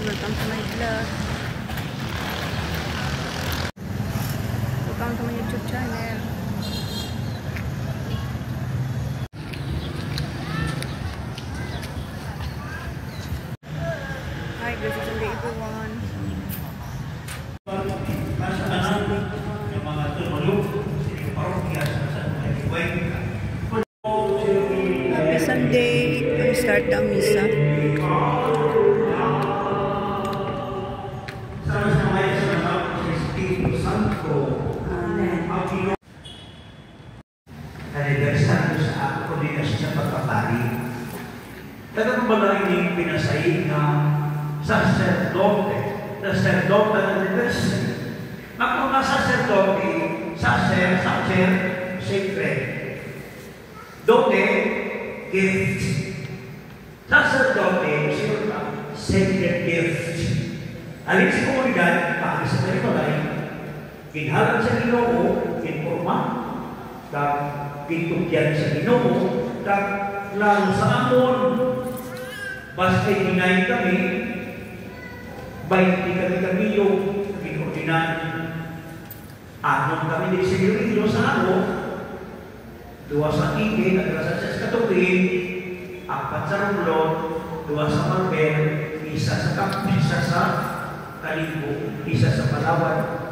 welcome to my vlog. Welcome to my YouTube channel. Hi, good Sunday everyone. Happy Sunday. We start the misa. Anibersaryo sa ako kundi na siya pagkabali. Tagang ba yung pinasahig na sacerdote ng anniversary? Kung na sacerdote, sacer, sacred. Dote, gift. Sacerdote, sacred gift. Alin sa komunidad, pakis sa territory, kinhalan sa Ginoo, informa, pinutyan sa Ginoo, lalo sa amon, basta hinay kami, 20 kami yung pinurdinan. Anong kami din sa Ginoo sa ano, 2 sa Ige, nagrasa sa Katubig, 4 sa Rumlon, 2 sa Marbel, 1 sa Kalibo, 1 sa Palawan.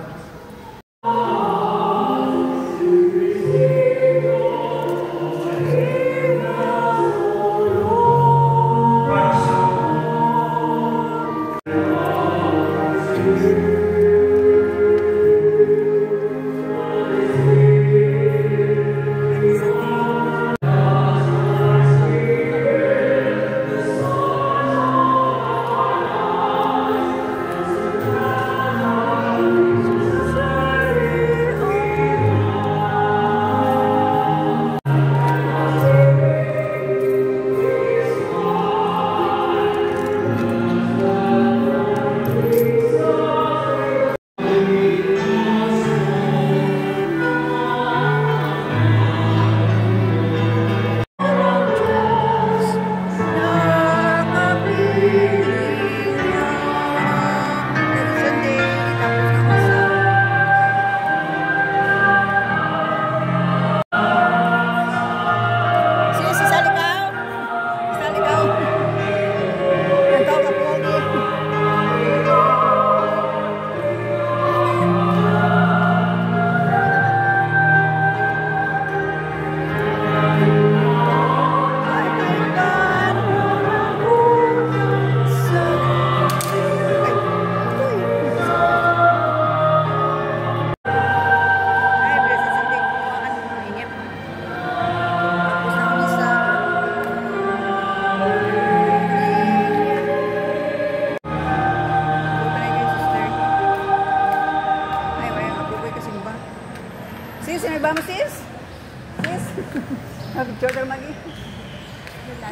Picture lagi.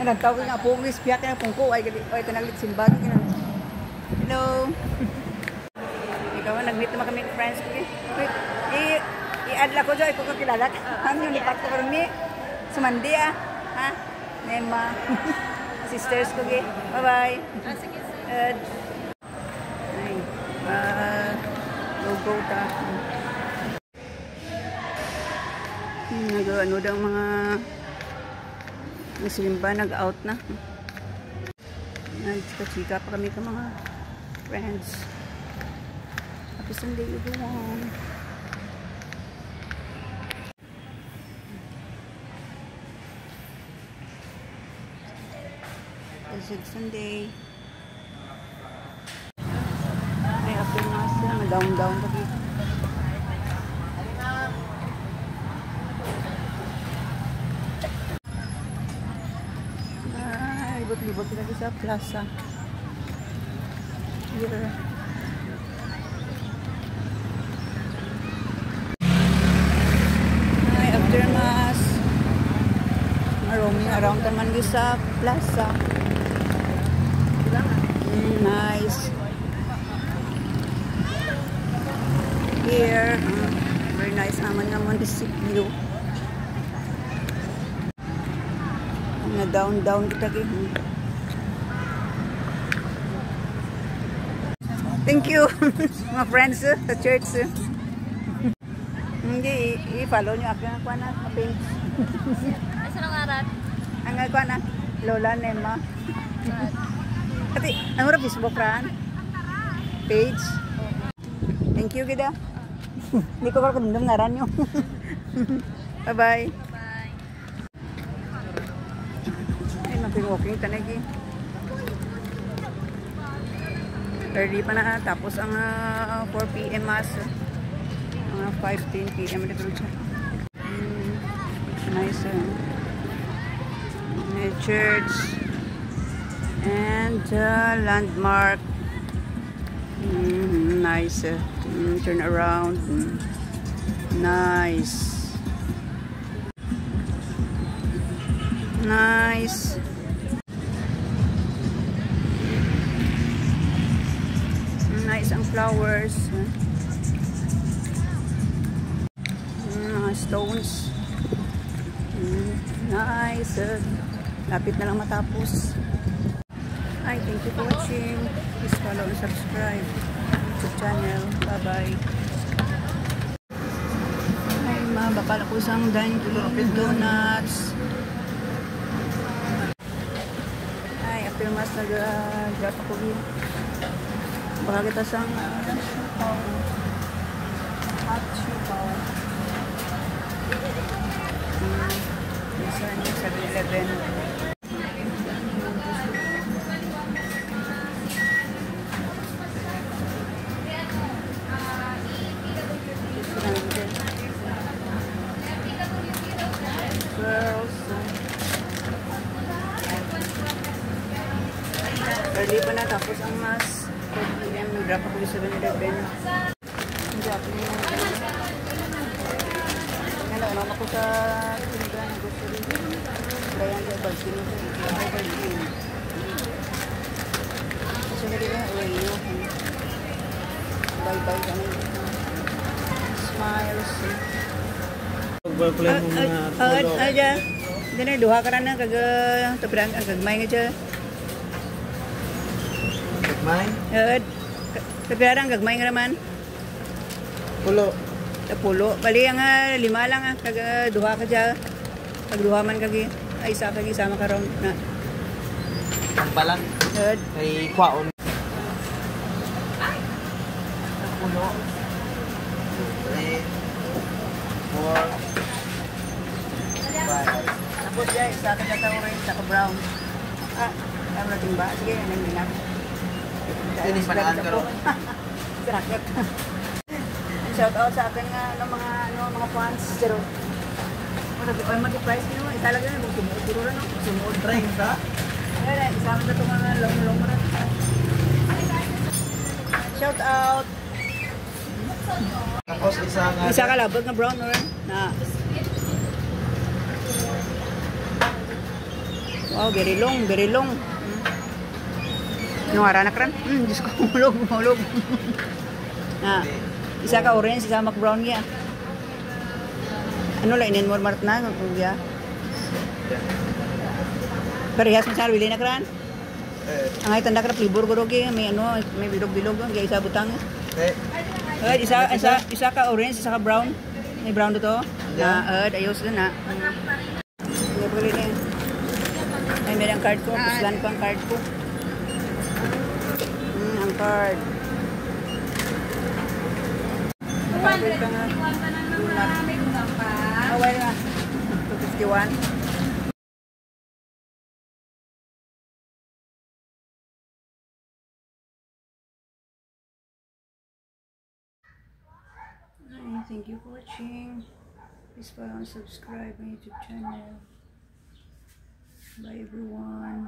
Nagtawag nga po, piyak na pong ko ay tanaglit simbag. Hello. Ikaw nag-meet naman kami friends ko. I-add lang ko dyan, ikaw kakilala. Ano yung lipat ko karoon ni Sumandi ha? Nema. Sisters ko. Bye-bye. Sige sir. Ay. Logo ta. Nag-ano daw mga Muslimba, nag-out na. Nag-chika pa kami ka mga friends. Happy Sunday everyone. Blessed Sunday. Ay, after mass na, down pagi. Libot lagi sa plaza. Here. Ay, after mass, roaming around naman sa plaza. Nice. Here, very nice naman this view. Na down kita gitu. Thank you, mga friends sa church. Hindi, i-follow nyo ako ang kuha na, page. Asa nang arat? Ang kuha na, Lola Nema. Kasi, ang mura Facebook ran? Page. Thank you, Gida. Hindi ko pa kundong ngaran nyo. Bye-bye. Bye. Ay, maping-walking tanagi. Early pa na, tapos ang 4 p.m. mass. Mga 5:10 p.m. dito siya. Nice. May church. And landmark. Nice. Turn around. Nice. Nice. Nice ang flowers. Mga stones. Nice. Lapit na lang matapos. Hi, thank you for watching. Please follow and subscribe to the channel. Bye-bye. Ay, mabakala ko isang donuts. Ay, after mas nag-drop ako dito. Baka kita sang hot chupaw. Isa niya 7-Eleven. Girls. Early pa na, tapos ang mas 4 p.m. nag-drop ako sa 7-Eleven. Nag-drop niyo. Ngayon, ako sa tindahan, grocery. Bayan sa Balsin. Balsin. Kasi nga rin, uwi. Bye-bye kami. Smiles. Pagbakulan mo mga tulo. Aja. Dini, duha ka na tapirang ang gagmay nga dyan. Gagmay? Tapirang ang gagmay nga naman. Pulo. Pulo. Bali ang 5 lang duha ka dyan. Pag duha man kagi, ay isa kagi sama ka ron na. Ang balang. Kay kwaon. Pulo. 3, 4, 5. Tapos dyan, isa ka dyan orange, isa ka brown. Alam natin ba? Sige, nang minag. Ini panaan ka ron. Sakit. Shout out sa akin nga ng mga fans. Pero, mag-price nyo. Talaga na, sumuod duro na. Sumuod. Try ka? Ayan, isama na itong mga long rin. Shout out. Tapos Isa ka labag na brown rin. Na. Wow, very long, very long. Ano nga ranak rin? Diyos ko, hulog. Na. Isa ka orange, isa mak brown niya. Ano lang, inin mo mart na, kuya. Parehas mo sa wili na kran. Ang ay tanda ka libur ko rogi, may bilog-bilog, kaya isa butang. Isa ka orange, isa ka brown. May brown dito. Na, ayos doon na. Sige, pagkali na yun. Ay, may ang card ko. Puslan ko ang card ko. Ang card. Pagkali ka nga. Away na. 251. Thank you for watching. Please follow and subscribe my YouTube channel. Bye everyone.